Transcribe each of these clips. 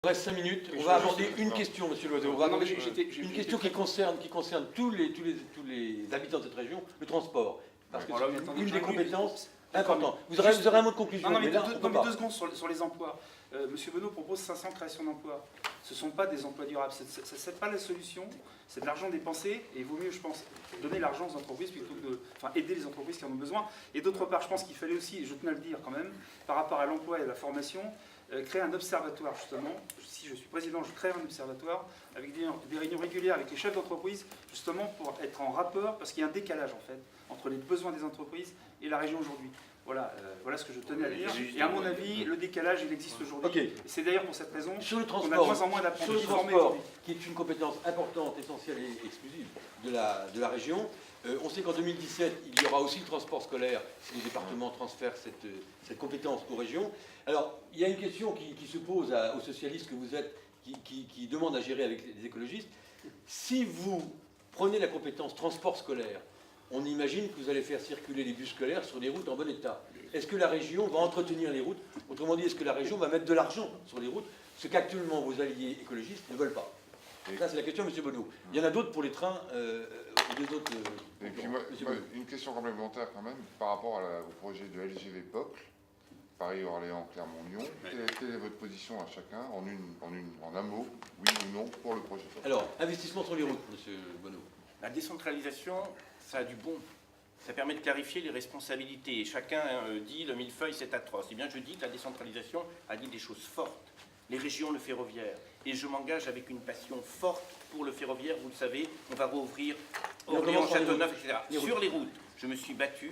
Il reste 5 minutes. On va aborder une question, Monsieur Loiseau. On va aborder une question qui concerne tous les habitants de cette région, le transport. Parce que c'est une des compétences importantes. Vous aurez un mot de conclusion. Non, mais deux secondes sur les emplois. Monsieur Benoît propose 500 créations d'emplois. Ce ne sont pas des emplois durables. Ce n'est pas la solution. C'est de l'argent dépensé. Et il vaut mieux, je pense, donner l'argent aux entreprises plutôt que de. Enfin, aider les entreprises qui en ont besoin. Et d'autre part, je pense qu'il fallait aussi, et je tenais à le dire quand même, par rapport à l'emploi et à la formation, créer un observatoire, justement. Si je suis président, je crée un observatoire avec des réunions régulières avec les chefs d'entreprise, justement pour être en rapport, parce qu'il y a un décalage, en fait, entre les besoins des entreprises et la région aujourd'hui. Voilà, voilà ce que je tenais à dire. Et à mon avis, le décalage, il existe aujourd'hui. Okay. C'est d'ailleurs pour cette raison qu'on a de moins en moins d'apprentis formés aujourd'hui. Qui est une compétence importante, essentielle et exclusive de la région. On sait qu'en 2017, il y aura aussi le transport scolaire si les départements transfèrent cette compétence aux régions. Alors, il y a une question qui se pose aux socialistes que vous êtes, qui demandent à gérer avec les écologistes. Si vous prenez la compétence transport scolaire, on imagine que vous allez faire circuler les bus scolaires sur des routes en bon état. Est-ce que la région va entretenir les routes? Autrement dit, est-ce que la région va mettre de l'argent sur les routes? Ce qu'actuellement vos alliés écologistes ne veulent pas. Ça, c'est la question, M. Bonneau. Il y en a d'autres pour les trains, ou des autres... Et puis moi, une question complémentaire quand même, par rapport au projet de LGV POCL, Paris-Orléans, Clermont-Lyon. Quelle est votre position à chacun, en un mot, oui ou non, pour le projet POCL? Alors, investissement sur les routes, M. Bonneau. La décentralisation, ça a du bon. Ça permet de clarifier les responsabilités. Chacun dit le millefeuille, c'est atroce. Eh bien, je dis que la décentralisation a dit des choses fortes. Les régions, le ferroviaire. Et je m'engage avec une passion forte pour le ferroviaire. Vous le savez, on va rouvrir Orléans, Châteauneuf, etc. Sur les routes, je me suis battu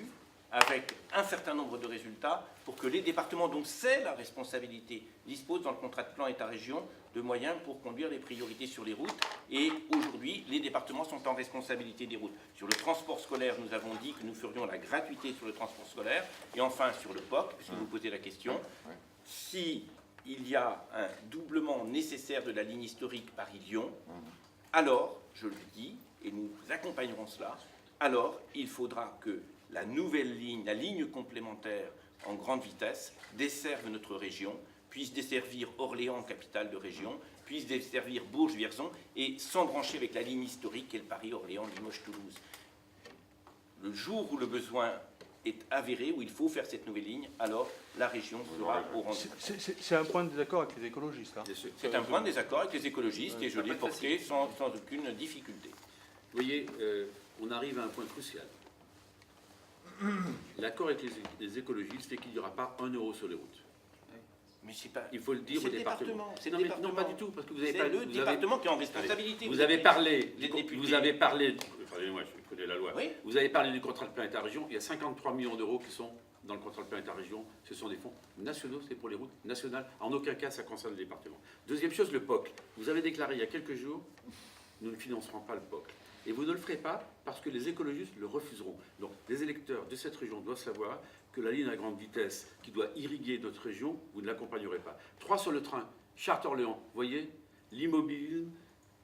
avec un certain nombre de résultats pour que les départements dont c'est la responsabilité disposent dans le contrat de plan État-région de moyens pour conduire les priorités sur les routes. Et aujourd'hui, les départements sont en responsabilité des routes. Sur le transport scolaire, nous avons dit que nous ferions la gratuité sur le transport scolaire. Et enfin, sur le POC, puisque vous posez la question, si il y a un doublement nécessaire de la ligne historique Paris-Lyon, alors, je le dis, et nous accompagnerons cela, alors il faudra que la nouvelle ligne, la ligne complémentaire en grande vitesse, desserve notre région, puisse desservir Orléans, capitale de région, puisse desservir Bourges-Vierzon, et s'embrancher avec la ligne historique qui est le Paris-Orléans-Limoges-Toulouse. Le jour où le besoin est avéré, où il faut faire cette nouvelle ligne, alors la région sera au rendez-vous. C'est un point de désaccord avec les écologistes. Hein. C'est un point de désaccord avec les écologistes et je l'ai porté sans aucune difficulté. Vous voyez, on arrive à un point crucial. L'accord avec les écologistes fait qu'il n'y aura pas 1 euro sur les routes. Mais c'est pas... Il faut le dire au département. Non, pas du tout, parce que vous avez pas le département qui est en responsabilité. Vous avez parlé, pardonnez-moi, je connais la loi. Oui. Vous avez parlé du contrat de plan État-région. Il y a 53 millions d'euros qui sont dans le contrat de plan État-région. Ce sont des fonds nationaux, c'est pour les routes nationales. En aucun cas, ça concerne le département. Deuxième chose, le POCL. Vous avez déclaré il y a quelques jours, nous ne financerons pas le POCL. Et vous ne le ferez pas parce que les écologistes le refuseront. Donc, les électeurs de cette région doivent savoir que la ligne à grande vitesse qui doit irriguer notre région, vous ne l'accompagnerez pas. 3 sur le train, Chartres-Orléans. Voyez, l'immobilisme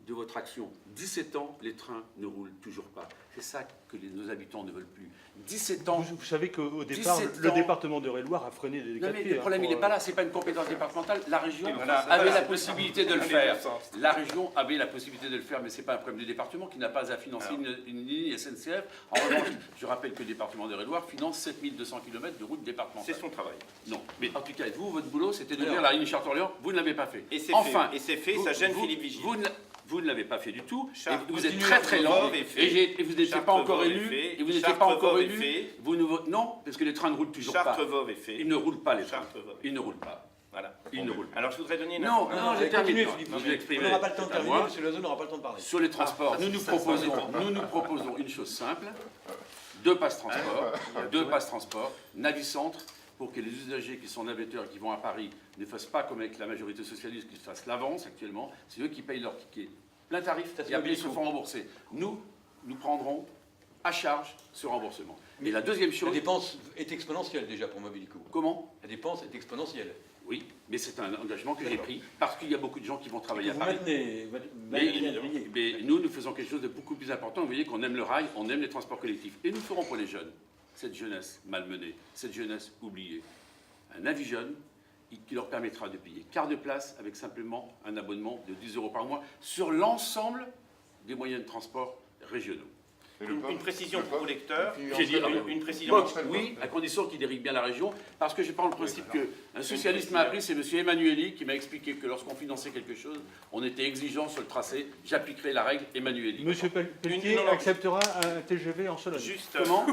de votre action. 17 ans, les trains ne roulent toujours pas. C'est ça que nos habitants ne veulent plus. 17 ans. Vous savez qu'au départ, le département de Eure-et-Loir a freiné des Non, mais le décrets. problème, il n'est pas là. Ce n'est pas une compétence départementale. La région avait la possibilité de le faire. La région avait la possibilité de le faire, mais ce n'est pas un problème du département qui n'a pas à financer une ligne SNCF. En revanche, je rappelle que le département de Eure-et-Loir finance 7200 km de routes départementales. C'est son travail. Non. Mais en tout cas, vous, votre boulot, c'était d'ouvrir la ligne Chartres-Orléans. Vous ne l'avez pas fait. Et c'est enfin, fait. Et c'est fait, ça gêne Philippe Vigile. Vous ne l'avez pas fait du tout. Chartres, Vous êtes très très lent. Et vous n'étiez pas encore élu. Et vous n'étiez pas encore élu. Non, parce que les trains ne roulent toujours pas. Chartres-Vauve est fait. Ils ne roulent pas, les trains. Chartres-Vauve. Ils ne roulent pas. Voilà. Ils ne roulent pas. Alors je voudrais donner une Non, j'ai terminé, Philippe. Je vais exprimer. On n'aura pas le temps de C'est à terminer, moi. M. Loiseau n'aura pas le temps de parler. Sur les transports, nous nous proposons une chose simple. 2 passes transport. 2 passes transport. Navicentre, pour que les usagers qui sont navetteurs, qui vont à Paris, ne fassent pas comme avec la majorité socialiste, qui fassent l'avance actuellement. C'est eux qui payent leur ticket. Plein tarif, et après ils se font rembourser. Nous prendrons à charge ce remboursement. Et la deuxième chose... La dépense est exponentielle déjà pour Mobilico. Comment? La dépense est exponentielle. Oui, mais c'est un engagement que j'ai pris, parce qu'il y a beaucoup de gens qui vont travailler à Vous Paris. Mais nous faisons quelque chose de beaucoup plus important. Vous voyez qu'on aime le rail, on aime les transports collectifs. Et nous ferons pour les jeunes, cette jeunesse malmenée, cette jeunesse oubliée. Un avis jeune, qui leur permettra de payer quart de place avec simplement un abonnement de 10 € par mois sur l'ensemble des moyens de transport régionaux. Et le Une POC, précision le pour POC, lecteur. il J'ai dit financerait Une le précision. POC. Oui, à condition qu'il dérive bien la région, parce que je prends le principe qu'un socialiste m'a appris, c'est M. Emmanueli qui m'a expliqué que lorsqu'on finançait quelque chose, on était exigeant sur le tracé, j'appliquerai la règle Emmanueli. Monsieur Pelletier non, acceptera un TGV en Sologne. Justement,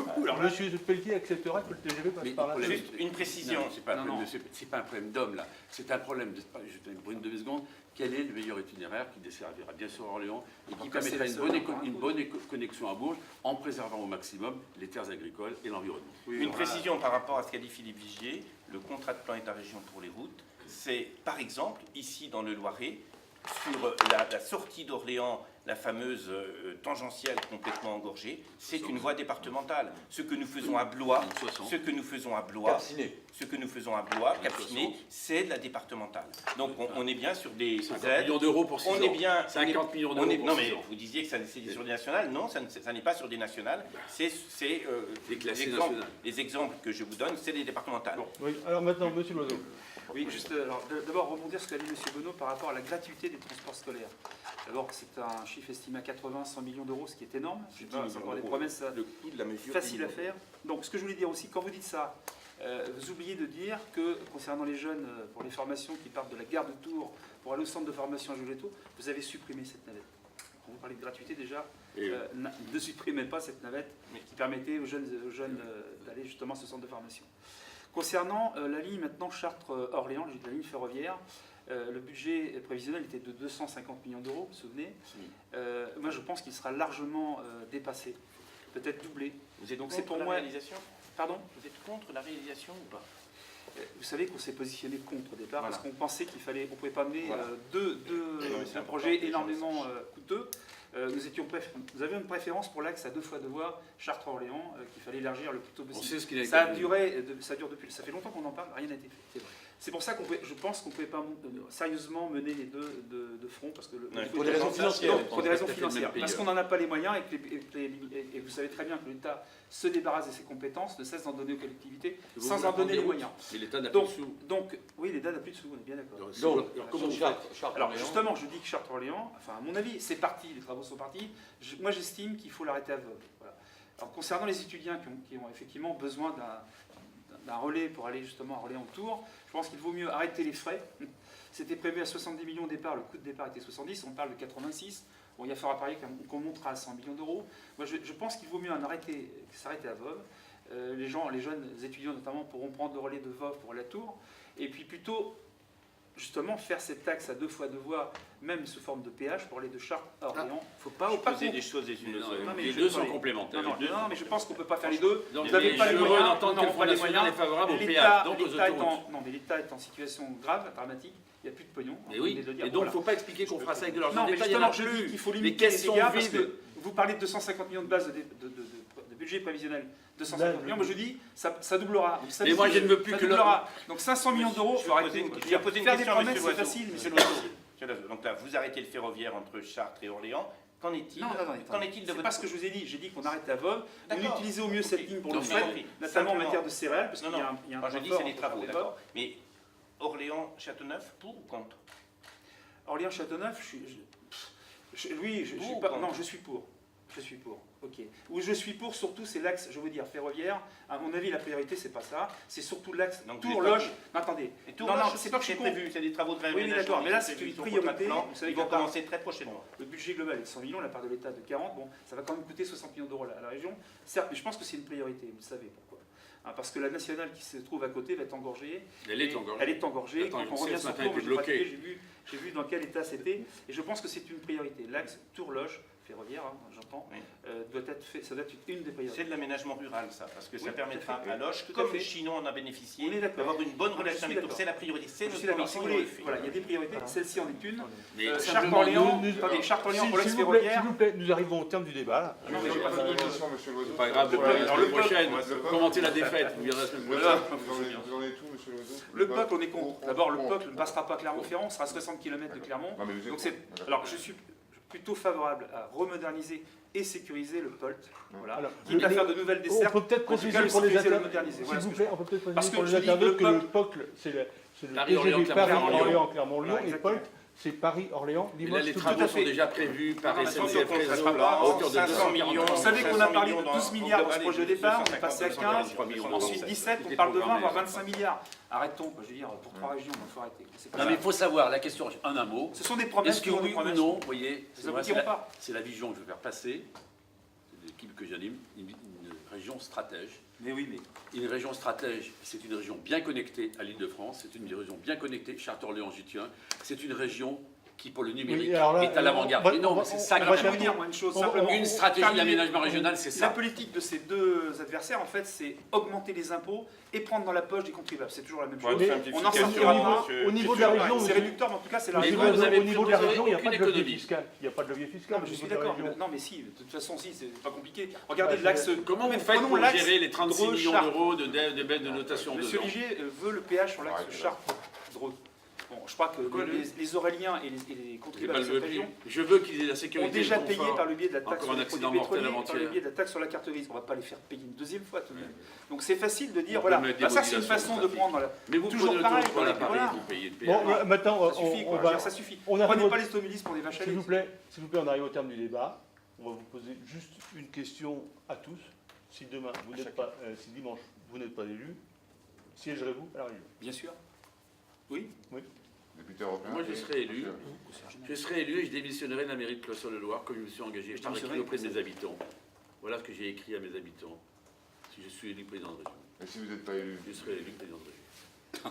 Monsieur Pelletier acceptera que le TGV passe Mais par là. le problème- juste une précision. Non, c'est pas, un Non, problème non. c'est pas un problème d'homme, là. C'est un problème, je te pour une demi-seconde, quel est le meilleur itinéraire qui desservira bien sûr Orléans et qui passer permettra les une bonne connexion à Bourges en préservant au maximum les terres agricoles et l'environnement. Une précision par rapport à ce qu'a dit Philippe Vigier, le contrat de plan État-région pour les routes, c'est par exemple, ici dans le Loiret, sur la sortie d'Orléans, la fameuse tangentielle complètement engorgée, c'est une voie départementale. Ce que nous faisons à Blois, ce que nous faisons à Blois, Capciné. ce que nous faisons à Blois, Capciné, c'est de la départementale. Donc on est bien sur des 50 aides. millions d'euros pour 6 ans. On est bien. 50 millions d'euros pour Non 6 mais ans. vous disiez que c'est sur des nationales. Non, ça n'est pas sur des nationales. C'est Des classés les exemples- nationales. les exemples que je vous donne, c'est des départementales. Oui, alors maintenant, monsieur Loiseau. Oui, juste alors, d'abord rebondir sur ce qu'a dit M. Bonneau par rapport à la gratuité des transports scolaires. D'abord, c'est un chiffre estimé à 80-100 millions d'euros, ce qui est énorme. Je sais pas, c'est encore des promesses Le coût de la mesure. faciles à faire. Donc, ce que je voulais dire aussi, quand vous dites ça, vous oubliez de dire que concernant les jeunes, pour les formations qui partent de la gare de Tours pour aller au centre de formation à Jules-les-Tours, vous avez supprimé cette navette. Quand vous parlez de gratuité, déjà, Et ne supprimez pas cette navette qui permettait aux jeunes d'aller justement à ce centre de formation. Concernant la ligne maintenant Chartres-Orléans, la ligne ferroviaire, le budget prévisionnel était de 250 millions d'euros, vous vous souvenez. Moi, je pense qu'il sera largement dépassé, peut-être doublé. Vous êtes Donc, donc c'est c'est pour pour moi- la réalisation. Pardon ? Vous êtes contre la réalisation ou pas? Vous savez qu'on s'est positionné contre au départ Voilà. parce qu'on pensait qu'il fallait, on pouvait pas mener Voilà. deux c'est important projets que les gens énormément coûteux. Nous avions une préférence pour l'axe à 2 fois 2 voies Chartres-Orléans qu'il fallait élargir le plus tôt on possible. sait ce qu'il a Ça a été- duré, ça dure depuis, ça fait longtemps qu'on en parle, rien n'a été fait. C'est pour ça je pense qu'on ne pouvait pas sérieusement mener les deux de front parce que Ouais, Pour des raisons financières. donc, pour des raisons Tout à fait le même financières. payeur. Parce qu'on n'en a pas les moyens et vous savez très bien que l'État se débarrasse de ses compétences, ne cesse d'en donner aux collectivités Vous sans voulez en donner prendre les des moyens. Mais l'État n'a plus Donc, de sous. donc, oui, l'État n'a plus de sous, on est bien d'accord. Donc, comment vous faites Chartres, Alors Orléans. justement, je dis que Chartres-Orléans, enfin à mon avis, c'est parti, les travaux sont partis. Moi j'estime qu'il faut l'arrêter à Vosges. Voilà. Alors concernant les étudiants qui ont effectivement besoin d'un relais pour aller justement à Orléans-Tours, je pense qu'il vaut mieux arrêter les frais. C'était prévu à 70 millions au départ, le coût de départ était 70, on parle de 86. Bon, il va falloir parier qu'on montera à 100 millions d'euros. Moi je pense qu'il vaut mieux s'arrêter à Vosges. Les jeunes étudiants notamment pourront prendre le relais de Vosges pour aller à Tours. Et puis plutôt justement faire cette taxe à 2 fois 2 voies, même sous forme de péage pour aller de Chartres à Orléans. Il ne faut pas Je suis pas opposer contre. des choses les unes aux Non, autres. Non, mais les je deux vais sont pas- complémentaires. Non, mais je pense qu'on ne peut pas faire les deux. Donc, Vous n'avez mais pas les je veux moyens. entendre non, que le on Front n'a pas les National moyens. est favorable au L'État- péage, donc aux l'État est autoroutes. non, mais l'État est en situation grave, dramatique. Il n'y a plus de pognon. Mais on oui, vient de le dire. et donc il Voilà. ne faut pas expliquer qu'on fera ça avec de l'argent Non, mais d'État, il y en justement, a je dis plus. qu'il faut Les limiter les caisses sont dégâts parce vides. que vous parlez de 250 millions de base de budget prévisionnel. 250 millions, moi je dis, ça doublera. Donc, ça Mais moi, dit- je ne veux plus ça que le- doublera. Donc 500 millions d'euros, il faut arrêter. Je vais poser une Faire des question à promesses, M. c'est Loiseau. facile, mais c'est M. pas Loiseau. facile. M. Loiseau. Donc là, vous arrêtez le ferroviaire entre Chartres et Orléans. Qu'en est-il? Non, attendez, Qu'en est-il de c'est votre... pas ce que je vous ai dit. J'ai dit qu'on arrête la VOV, on D'accord. utilisait au mieux cette Ok. ligne pour Donc, le j'ai fret, compris. notamment en Simplement. matière de céréales, parce Non, qu'il y a non. un Moi, je dis rapport c'est des entre travaux, les d'accord. Mais Orléans-Châteauneuf, pour ou contre? Orléans-Châteauneuf, oui, je Pour suis ou pas. contre? Non, je suis pour. Je suis pour. Ok. Où je suis pour, surtout, c'est l'axe, je veux dire, ferroviaire. À mon avis, la priorité, c'est pas ça. C'est surtout l'axe Donc, vous êtes Tours-Loge. pas Non, attendez. Et Non, non, c'est pas que je suis contre. prévu, c'est des travaux de Oui, réaménagement. d'accord, mais là, qui sont c'est prévus une sur le contrat de priorité. plan. Vous savez Ils vont qu'à part- commencer très prochainement. Le budget global est de 100 millions, la part de l'État de 40. Bon, ça va quand même coûter 60 millions d'euros à la région. Certes, mais je pense que c'est une priorité, vous le savez pourquoi. Hein, parce que la nationale qui se trouve à côté va être engorgée. Elle est engorgée. Elle est engorgée. Attends, Quand on ce revient matin, sur elle Tours, était j'ai pratiqué, bloquée. j'ai vu dans quel état c'était. Et je pense que c'est une priorité. L'axe Tours-Loge, ferroviaire, hein, j'entends, Oui. doit être fait, ça doit être une des priorités. C'est de l'aménagement rural, ça, parce que ça Oui, permettra tout à fait, à Loche, tout à comme fait. Chinon en a On bénéficié, est d'accord. d'avoir une bonne Je relation suis avec Tours. d'accord. C'est la priorité, c'est Je notre suis d'accord. Si conviction, vous on le voulez, fait. voilà, il y a des priorités. Celle-ci en est une. Mais Chartres-Orléans, nous- attendez, Chartres-Orléans pour l'axe S'il vous plaît, ferroviaire. s'il vous plaît, nous arrivons au terme du débat. Là. Non, mais j'ai pas fini. Monsieur Loiseau. c'est pas grave, Voilà, la semaine prochaine, le POC. commentez la défaite, vous verrez la semaine Vous prochaine. en êtes où, monsieur Loiseau? Le POC, on est contre. Pour- D'abord, le pour- POC ne passera pas à Clermont-Ferrand, on sera à 60 km de Clermont. Non, mais vous êtes Donc contre. c'est. D'accord. Alors, je suis plutôt favorable à remoderniser et sécuriser le POLT. Voilà. Alors, Quitte à faire de nouvelles On dessertes. peut peut-être en tout cas, préciser le pour les sécuriser et le internautes, moderniser. s'il Voilà ce vous que plaît, je on peut peut-être Parce préciser que pour les je dis que internautes le que le POC, POCL, C'est le Paris, Orléans, TGV Clermont-Ferrand, Paris-Orléans, Clermont-Lyon, Voilà, et exactement. POLT, c'est Paris-Orléans, Et là, Limoges. les tout travaux à sont fait. déjà prévus par Non, SNCF attention, Réseau ça sera pas à hauteur de 500 millions. Vous savez qu'on a parlé de 500 12 milliards dans ce projet de départ, on est passé à 15, 243 ensuite 17, on parle de 20, voire 25 milliards. Arrêtons, quoi, je veux dire, pour 3 régions, il faut arrêter. C'est pas Non, ça. mais il faut savoir, la question, en un mot, Ce sont des promesses est-ce que qui ont des oui ou promesses. non, vous voyez, Ça c'est ne moi, aboutiront pas. c'est la vision que je veux faire passer, c'est l'équipe que j'anime, une région stratège. Mais oui, mais Une région stratège, c'est une région bien connectée à l'Île-de-France, c'est une région bien connectée, Château-Orléans, j'y tiens, c'est une région qui, pour le numérique, Oui, alors là, est à l'avant-garde. on va- Mais non, on va- mais c'est on ça va qui alors, je vais terminer. vous dire moi une chose On- simplement. Une stratégie Terminer. d'aménagement régional, c'est La ça. politique de ces deux adversaires, en fait, c'est augmenter les impôts et prendre dans la poche des contribuables. C'est toujours la même Pour chose. une Mais On n'en simplification, sortira pas. monsieur- Au niveau de la C'est région, monsieur- réducteur, mais en tout cas, c'est la Monsieur vous, région. vous avez au niveau de la vous avez région, il n'y a pas aucune de levier économie. fiscal. Il n'y a pas de levier fiscal Non, mais au je suis niveau de la d'accord. région. Non, mais si, de toute façon, si, c'est pas compliqué. Regardez Ouais, l'axe. Comment vous faites prenons pour l'axe gérer les 36 millions Dreux-Chartres. d'euros de baisse de notation Monsieur dedans? Olivier veut le péage sur l'axe Ouais, Chartres-Dreux. Bon, je crois que Quoi, les Auréliens et les J'ai contribuables pas de le cette veux plus. région Je veux qu'ils aient la ont sécurité déjà et le payé confort. par le biais de la taxe Encore sur un les accident produits mortel pétroliers, par le avant-hier. biais de la taxe sur la carte grise. On ne va pas les faire payer une deuxième fois tout de même. Donc c'est facile de dire, On voilà, peut mettre des bah, ça c'est une modulations façon de de trafic. prendre. Mais vous Toujours prenez pareil, l'autoroute à voilà. Paris, vous payez le Bon, péage. maintenant, Ça suffit, on quoi. Je veux va. dire, ça suffit. on arrive Prenez au- pas les automobilistes pour des vaches à S'il lait. vous plaît, on arrive au terme du débat. On va vous poser juste une question à tous. Si demain, vous n'êtes pas, si dimanche, vous n'êtes pas élu, siégerez-vous à la région? Bien sûr. Oui. Député européen. Moi, je et- serai élu. Je serai élu et je démissionnerai de la mairie de Clos-sur-le-Loir comme je me suis engagé par écrit auprès de mes habitants. Voilà ce que j'ai écrit à mes habitants. Si je suis élu président de région, Et si vous n'êtes pas élu je serai élu président de région.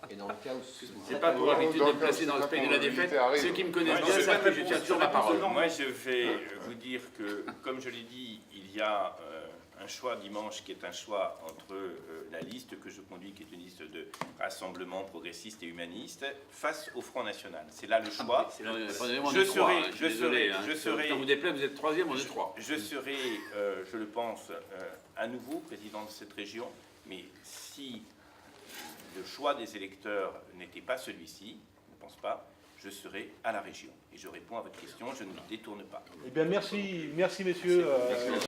Et dans le cas où... C'est pas pour l'habitude de me placer dans le pays de la défaite. Ceux qui me connaissent bien savent que je tiens toujours ma parole. Moi, je vais vous dire que, comme je l'ai dit, il y a un choix dimanche qui est un choix entre la liste que je conduis, qui est une liste de rassemblement progressiste et humaniste, face au Front National. C'est là le choix. Je serai, Quand vous déplaît, vous êtes troisième, on est trois. je serai, je le pense, à nouveau président de cette région, mais si le choix des électeurs n'était pas celui-ci, je ne pense pas, je serai à la région. Et je réponds à votre question, je ne me détourne pas. Eh bien, merci messieurs.